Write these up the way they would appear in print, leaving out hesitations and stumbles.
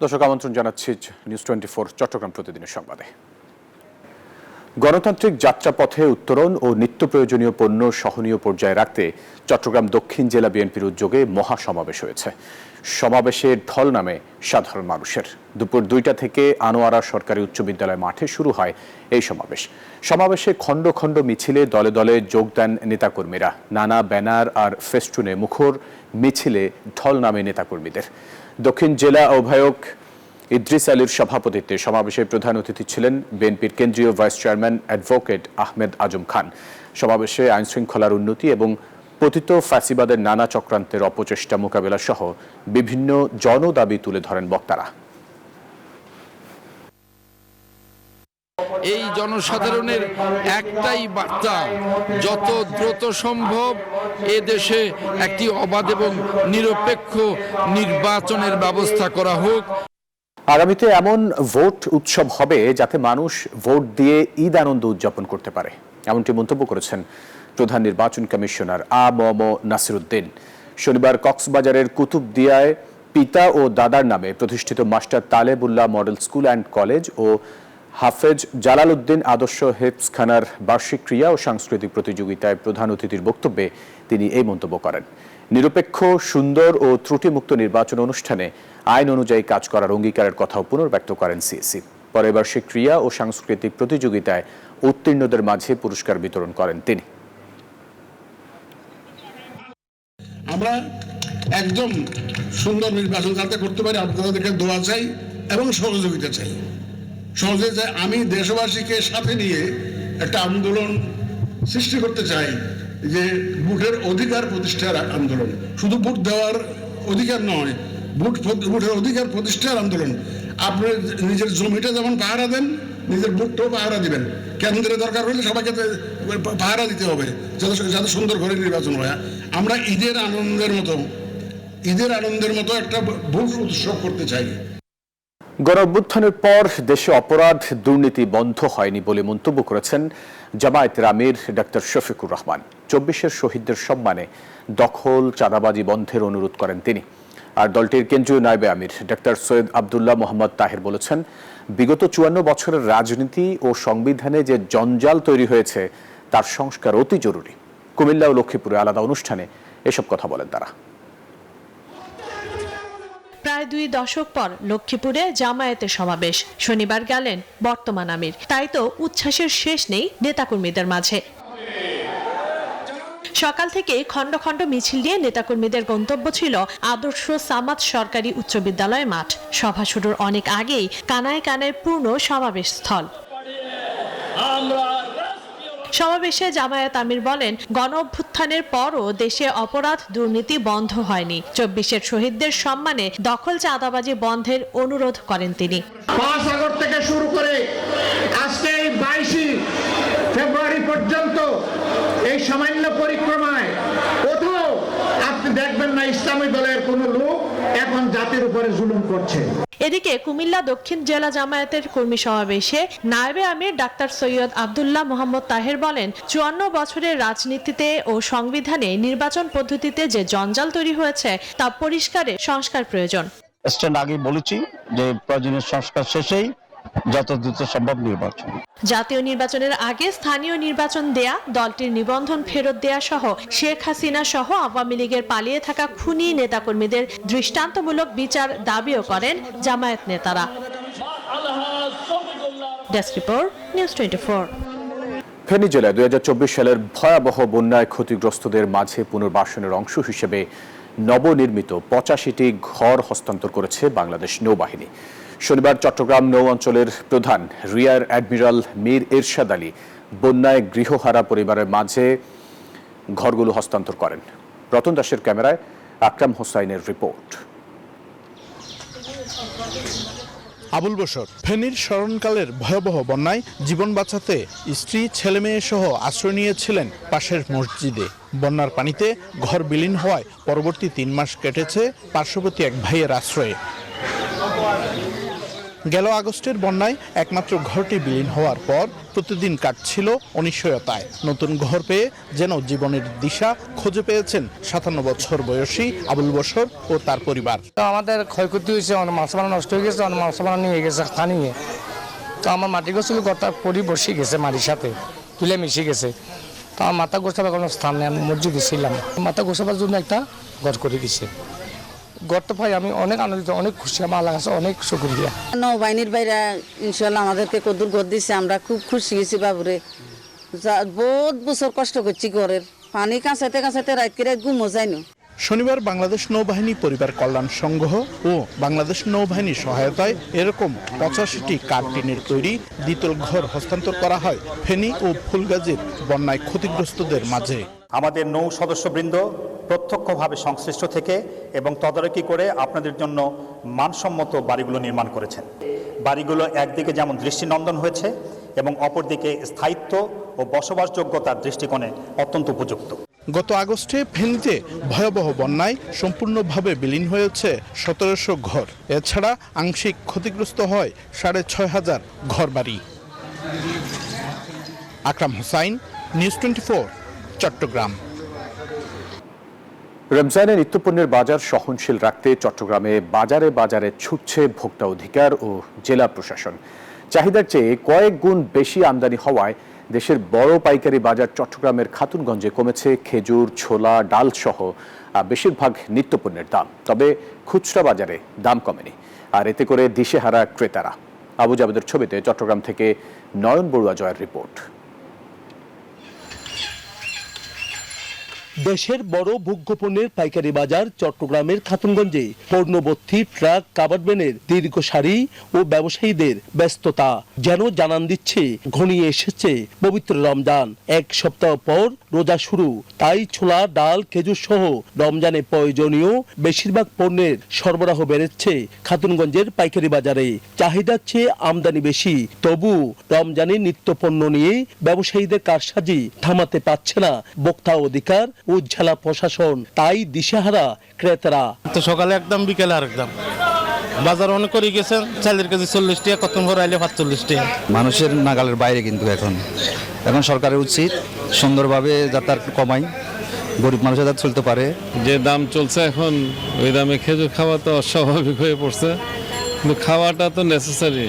দর্শক আমন্ত্রণ জানাচ্ছি নিউজ 24 চট্টগ্রাম প্রতিদিনের সংবাদে। গণতান্ত্রিক যাত্রাপথে উত্তরণ ও নিত্য প্রয়োজনীয় পণ্য সহনীয় পর্যায়ে রাখতে চট্টগ্রাম দক্ষিণ জেলা বিএনপির উদ্যোগে মহাসমাবেশ হয়েছে। সমাবেশের ঢল নামে সাধারণ মানুষের। দুপুর 2টা থেকে আনোয়ারা সরকারি উচ্চ বিদ্যালয় মাঠে শুরু হয় এই সমাবেশ। সমাবেশে খণ্ড খণ্ড মিছিলে দলে দলে যোগ দেন নেতাকর্মীরা। নানা ব্যানার আর ফেস্টুনে মুখর মিছিলে ঢল নামে নেতাকর্মীদের। দক্ষিণ জেলা আহ্বায়ক ইদ্রিস আলীর সভাপতিত্বে সমাবেশে প্রধান অতিথি ছিলেন বিএনপির কেন্দ্রীয় vice chairman advocate Ahmed Azam Khan. সমাবেশে আইনশৃঙ্খলার উন্নতি এবং পতিত ফ্যাসিবাদের নানা চক্রান্তের অপচেষ্টা মোকাবেলা সহ বিভিন্ন জনদাবি তুলে ধরেন বক্তারা। এই জনসাধারণের একটাই বার্তা, যত দ্রুত সম্ভব এ দেশে একটি অবাধ এবং নিরপেক্ষ নির্বাচনের ব্যবস্থা করা হোক। আগামীতে এমন ভোট উৎসব হবে যাতে মানুষ ভোট দিয়ে ঈদ আনন্দ উদযাপন করতে পারে, এমনটি মন্তব্য করেছেন প্রধান নির্বাচন কমিশনার আ.ম.ম. নাসিরউদ্দিন। শনিবার কক্সবাজারের কুতুবদিয়ায় পিতা ও দাদার নামে প্রতিষ্ঠিত master Talebullah model school and college ও হাফেজ জালালউদ্দিন আদর্শ হেফজখানার বার্ষিক ক্রীড়া ও সাংস্কৃতিক প্রতিযোগিতায় প্রধান অতিথির বক্তব্যে তিনি এই মন্তব্য করেন। নিরপেক্ষ, সুন্দর ও ত্রুটিমুক্ত নির্বাচন অনুষ্ঠানে আইন অনুযায়ী কাজ করার অঙ্গীকারের কথাও পুনর্ব্যক্ত করেন সিএসি। পরে বার্ষিক ক্রীড়া ও সাংস্কৃতিক প্রতিযোগিতায় উত্তীর্ণদের মাঝে পুরস্কার বিতরণ করেন তিনি। আমরা একদম সুন্দর নির্বাচন যাতে করতে পারি আপনাদেরকে দোয়া চাই এবং সহযোগিতা চাই। সহযোগিতা আমি দেশবাসীকে সাথে নিয়ে একটা আন্দোলন সৃষ্টি করতে চাই, যে ভোটের অধিকার প্রতিষ্ঠার আন্দোলন। শুধু ভোট দেওয়ার অধিকার নয়, ভোটের অধিকার প্রতিষ্ঠার আন্দোলন। আপনি নিজের জমিটা যেমন পাহারা দেন, নিজের ভোটটাও পাহারা দিবেন। কেন্দ্রে দরকার হলে সবাইকে পাহারা দিতে হবে যাতে সুন্দর করে নির্বাচন হয়। আমরা ঈদের আনন্দের মতো একটা ভোট উৎসব করতে চাই। গণঅভ্যুত্থানের পর দেশে অপরাধ দুর্নীতি বন্ধ হয়নি বলে মন্তব্য করেছেন জামায়াতের আমির ডাক্তার শফিকুর রহমান। 24-এর শহীদদের সম্মানে দখল চাঁদাবাজি বন্ধের অনুরোধ করেন তিনি। আর দলটির কেন্দ্রীয় নায়েবে আমির ডাক্তার সৈয়দ আব্দুল্লাহ মোহাম্মদ তাহের বলেছেন, বিগত 54 বছরের রাজনীতি ও সংবিধানে যে জঞ্জাল তৈরি হয়েছে তার সংস্কার অতি জরুরি। কুমিল্লা ও লক্ষ্মীপুরে আলাদা অনুষ্ঠানে এসব কথা বলেন তারা। প্রায় 2 দশক পর লক্ষ্মীপুরে জামায়াতের সমাবেশ। শনিবার গেলেন বর্তমান আমির। তাই তো উচ্ছ্বাসের শেষ নেই নেতাকর্মীদের মাঝে। সকাল থেকে খণ্ড খণ্ড মিছিল নিয়ে নেতাকর্মীদের গন্তব্য ছিল আদর্শ সামাদ সরকারি উচ্চ বিদ্যালয় মাঠ। সভা শুরুর অনেক আগেই কানায় কানায় পূর্ণ সমাবেশ স্থল। সমাবেশে জামায়াত আমির বলেন, গণ অভ্যুত্থানের পরও দেশে অপরাধ দুর্নীতি বন্ধ হয়নি। 24-এর শহীদদের সম্মানে দখল চাঁদাবাজি বন্ধের অনুরোধ করেন তিনি। 5 আগস্ট থেকে শুরু করে আজকে 22 ফেব্রুয়ারি পর্যন্ত এই সামান্য পরিক্রমায় কোথাও আপনি দেখবেন না ইসলামী দলের কোন লোক এখন জাতির উপরে জুলুম করছে। এদিকে কুমিল্লা দক্ষিণ জেলা জামায়াতের কর্মী সমাবেশে নায়েবে আমির ডাক্তার সৈয়দ আব্দুল্লাহ মোহাম্মদ তাহের বলেন, 54 বছরের রাজনীতিতে ও সংবিধানে নির্বাচন পদ্ধতিতে যে জঞ্জাল তৈরি হয়েছে তা পরিষ্কারের সংস্কার প্রয়োজন। স্ট্যান্ড আগে বলেছি যে প্রয়োজনীয় সংস্কার শেষেই যত দ্রুত সম্ভব নির্বাচন। জাতীয় নির্বাচনের আগে স্থানীয় নির্বাচন দেয়া, দলটির নিবন্ধন ফেরত দেয়া সহ শেখ হাসিনা সহ আওয়ামী লীগের পালিয়ে থাকা খুনি নেতাকর্মীদের দৃষ্টান্তমূলক বিচার দাবিও করেন জামায়াত নেতারা। Desk report, news 24। ফেনী জেলায় 2024 সালের ভয়াবহ বন্যায় ক্ষতিগ্রস্তদের মাঝে পুনর্বাসনের অংশ হিসেবে নবনির্মিত 85টি ঘর হস্তান্তর করেছে বাংলাদেশ নৌবাহিনী। শনিবার চট্টগ্রাম নৌ অঞ্চলের প্রধান রিয়ার অ্যাডমিরাল মীর এরশাদ আলী বন্যায় গৃহহারা পরিবারের মাঝে ঘরগুলো হস্তান্তর করেন। রতন দাসের ক্যামেরায় আকরাম হোসাইনের রিপোর্ট। আবুল বশর ফেনীর স্মরণকালের ভয়াবহ বন্যায় জীবন বাঁচাতে স্ত্রী, ছেলেমেয়ে সহ আশ্রয় নিয়েছিলেন পাশের মসজিদে। বন্যার পানিতে ঘর বিলীন হওয়ায় পরবর্তী 3 মাস কেটেছে পার্শ্ববর্তী এক ভাইয়ের আশ্রয়ে। গেল আগস্টের বন্যায় একমাত্র ঘরটি বিলীন হওয়ার পর প্রতিদিন কাটছিল অনিশ্চয়তায়। নতুন ঘর পেয়ে যেন জীবনের দিশা খুঁজে পেয়েছেন 57 বছর বয়সী আবুল বশর ও তার পরিবার। আমাদের ক্ষয়ক্ষতি হয়েছে, অনেক মাছ মারা নষ্ট হয়ে গেছে, অনেক মাছ মারা নিয়ে গেছে পানিয়ে। তো আমার মাটি গোছল গতা পরি বসে গেছে, মাটির সাথে তুলে মিশে গেছে। তো আমার মাথা গোছাবার কোনো স্থান নেই, আমি মসজিদে ছিলাম, মাথা গোছাবার জন্য একটা ঘর করে দিছে। ঘরটা পাই আমি অনেক আনন্দিত, অনেক খুশি, আমার আল্লাহ কাছে অনেক শুকরিয়া। নৌবাহিনীর বাইরে ইনশাল্লাহ আমাদেরকে কদুর ঘর দিচ্ছে, আমরা খুব খুশি গেছি বাবুরে। বহুত বছর কষ্ট করছি ঘরের, পানি কাঁচাতে কাঁচাতে রাত করে ঘুমো যায় না। শনিবার বাংলাদেশ নৌবাহিনী পরিবার কল্যাণ সংঘ ও বাংলাদেশ নৌবাহিনীর সহায়তায় এরকম 85টি কাঠ-টিনের তৈরি দ্বিতল ঘর হস্তান্তর করা হয় ফেনী ও ফুলগাজীর বন্যায় ক্ষতিগ্রস্তদের মাঝে। আমাদের নৌ সদস্যবৃন্দ প্রত্যক্ষভাবে সংশ্লিষ্ট থেকে এবং তদারকি করে আপনাদের জন্য মানসম্মত বাড়িগুলো নির্মাণ করেছেন। বাড়িগুলো একদিকে যেমন দৃষ্টিনন্দন হয়েছে এবং অপরদিকে স্থায়িত্ব ও বসবাসযোগ্যতার দৃষ্টিকোণে অত্যন্ত উপযুক্ত। গত আগস্টে ফেনীতে ভয়াবহ বন্যায় সম্পূর্ণভাবে বিলীন হয়েছে 1700 ঘর। এছাড়া আংশিক ক্ষতিগ্রস্ত হয় 6500 ঘরবাড়ি। আকরাম হোসাইন, নিউজ 24, চট্টগ্রাম। রমজানে নিত্যপণ্যের বাজার সহনশীল রাখতে চট্টগ্রামে বাজারে বাজারে ছুটছে ভোক্তা অধিকার ও জেলা প্রশাসন। চাহিদার চেয়ে কয়েক গুণ বেশি আমদানি হওয়ায় দেশের বড় পাইকারি বাজার চট্টগ্রামের খাতুনগঞ্জে কমেছে খেজুর, ছোলা, ডাল সহ বেশিরভাগ নিত্যপণ্যের দাম। তবে খুচরা বাজারে দাম কমেনি, আর এতে করে দিশেহারা ক্রেতারা। আবু জাবেদের ছবিতে চট্টগ্রাম থেকে নয়ন বড়ুয়া জয়ের রিপোর্ট। দেশের বড় ভোগ্যপণ্যের পাইকারি বাজার চট্টগ্রামের খাতুনগঞ্জে পণ্যবর্তী ট্রাক, কাভার্ড ভ্যানের দীর্ঘ সারি ও ব্যবসায়ীদের ব্যস্ততা যেন জানান দিচ্ছে ঘনিয়ে এসেছে পবিত্র রমজান। এক সপ্তাহ পর রোজা শুরু, তাই ছোলা, ডাল, খেজুর সহ রমজানে প্রয়োজনীয় বেশিরভাগ পণ্যের সরবরাহ বেড়েছে খাতুনগঞ্জের পাইকারি বাজারে। চাহিদার চেয়ে আমদানি বেশি, তবু রমজানের নিত্যপণ্য নিয়ে ব্যবসায়ীদের কারসাজি থামাতে পারছে না ভোক্তা অধিকার ও জেলা প্রশাসন। তাই দিশেহারা ক্রেতারা। তো সকালে একদম, বিকেলে আর একদম। বাজার অনেক করে গেছেন, চালের কেজি 40 টাকা, কত ভরে আইলে 45 টাকা। মানুষের নাগালের বাইরে কিন্তু এখন সরকারের উচিত সুন্দরভাবে যাতে আর কমাই, গরিব মানুষের যাতে চলতে পারে। যে দাম চলছে এখন, ওই দামে খেজুর খাওয়া তো অস্বাভাবিক হয়ে পড়ছে, কিন্তু খাওয়াটা তো নেসেসারি,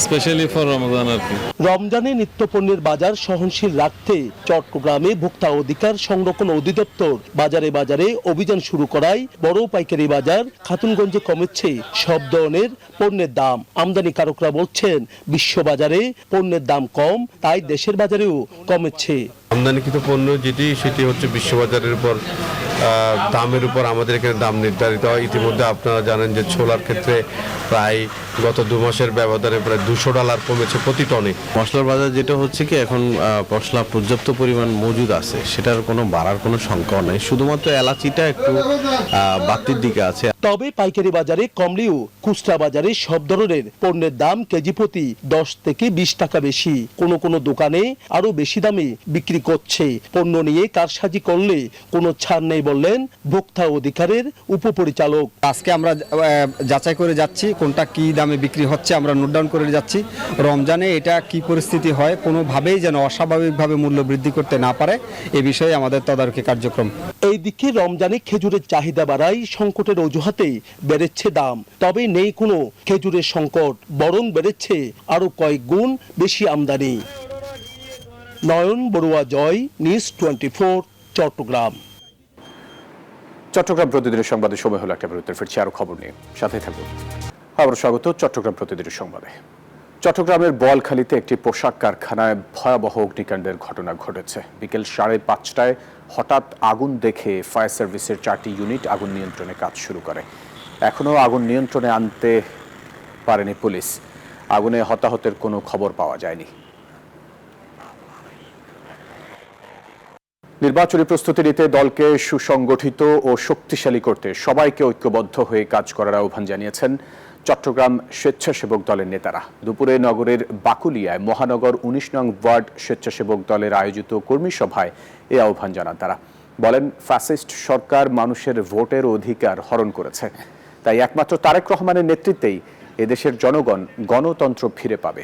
স্পেশালি ফর রমজান আর কি। রমজানে নিত্যপণ্যের বাজার সহনশীল রাখতে চট্টগ্রামে ভোক্তা অধিকার সংরক্ষণ অধিদপ্তর বাজারে বাজারে অভিযান শুরু করায় বড় পাইকারি বাজার খাতুনগঞ্জে কমেছে সব ধরনের পণ্যের দাম। আমদানিকারকরা বলছেন বিশ্ববাজারে পণ্যের দাম কম, তাই দেশের বাজারেও কমেছে। আমদানিকৃত পণ্য যেটি, সেটি হচ্ছে বিশ্ববাজারের উপর দামের উপর আমাদের এখানে দাম নির্ধারিত হয়। ইতিমধ্যে আপনারা জানেন যে ছোলার ক্ষেত্রে প্রায় গত 2 মাসের ব্যবধানে প্রায় $200 কমেছে প্রতি টনে। মশলার বাজার যেটা হচ্ছে কি, এখন মশলা পর্যাপ্ত পরিমাণ মজুদ আছে, সেটার কোনো বাড়ার কোনো সংখ্যা নেই, শুধুমাত্র এলাচিটা একটু বাড়তির দিকে আছে। তবে পাইকারি বাজারে কমলেও খুচরা বাজারে সব ধরনের পণ্যের দাম কেজি প্রতি 10 থেকে 20 টাকা বেশি। কোনো কোনো দোকানে আরো বেশি দামে বিক্রি করছে। পণ্য নিয়ে কারসাজি করলে কোনো ছাড় নেই বললেন ভোক্তা অধিকারের উপপরিচালক। আজকে আমরা যাচাই করে যাচ্ছি কোনটা কি দামে বিক্রি হচ্ছে, আমরা নোট ডাউন করে যাচ্ছি। রমজানে এটা কি পরিস্থিতি হয়, কোনোভাবেই যেন অস্বাভাবিকভাবে মূল্য বৃদ্ধি করতে না পারে, এ বিষয়ে আমাদের তদারকি কার্যক্রম। এইদিকে রমজানে খেজুরের চাহিদা বাড়ায় সংকটের অজুহাতে বেড়েছে দাম। তবে নেই কোনো খেজুরের সংকট, বরং বেড়েছে আরো কয়েক গুণ বেশি আমদানি। নয়ন বড়ুয়া জয়, নিউজ 24, চট্টগ্রাম। চট্টগ্রাম প্রতিদিনের সংবাদে সময় হলো একটা বিরতির, ফিরছি আরো খবর নিয়ে, সাথে থাকুন। আবার স্বাগত চট্টগ্রাম প্রতিদিনের সংবাদে। চট্টগ্রামের বোয়ালখালীতে একটি পোশাক কারখানায় ভয়াবহ অগ্নিকাণ্ডের ঘটনা ঘটেছে। বিকেল 5:30টায় হঠাৎ আগুন দেখে ফায়ার সার্ভিসের 4টি ইউনিট আগুন নিয়ন্ত্রণে কাজ শুরু করে। এখনও আগুন নিয়ন্ত্রণে আনতে পারেনি পুলিশ। আগুনে হতাহতের কোনো খবর পাওয়া যায়নি। নির্বাচনী প্রস্তুতি নিতে দলকে সুসংগঠিত ও শক্তিশালী করতে সবাইকে ঐক্যবদ্ধ হয়ে কাজ করার আহ্বান জানিয়েছেন চট্টগ্রাম স্বেচ্ছাসেবক দলের নেতারা। দুপুরে নগরের বাকুলিয়ায় মহানগর 19 নং ওয়ার্ড স্বেচ্ছাসেবক দলের আয়োজিত কর্মী সভায় এ আহ্বান জানান তারা। বলেন, ফ্যাসিস্ট সরকার মানুষের ভোটের অধিকার হরণ করেছে, তাই একমাত্র তারেক রহমানের নেতৃত্বেই এদেশের জনগণ গণতন্ত্র ফিরে পাবে।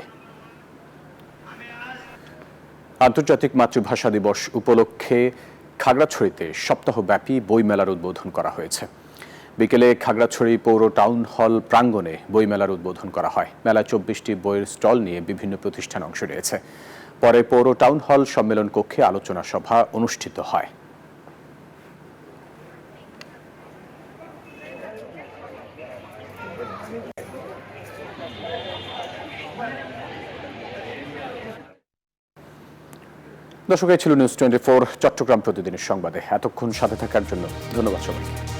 আন্তর্জাতিক মাতৃভাষা দিবস উপলক্ষে খাগড়াছড়িতে সপ্তাহব্যাপী বইমেলার উদ্বোধন করা হয়েছে। বিকেলে খাগড়াছড়ি পৌর টাউন হল প্রাঙ্গণে বইমেলার উদ্বোধন করা হয়। মেলায় 24টি বইয়ের স্টল নিয়ে বিভিন্ন প্রতিষ্ঠান অংশ নিয়েছে। পরে পৌর টাউন হল সম্মেলন কক্ষে আলোচনা সভা অনুষ্ঠিত হয়। দর্শক, এই ছিল নিউজ 24 চট্টগ্রাম প্রতিদিনের সংবাদে। এতক্ষণ সাথে থাকার জন্য ধন্যবাদ সবাইকে।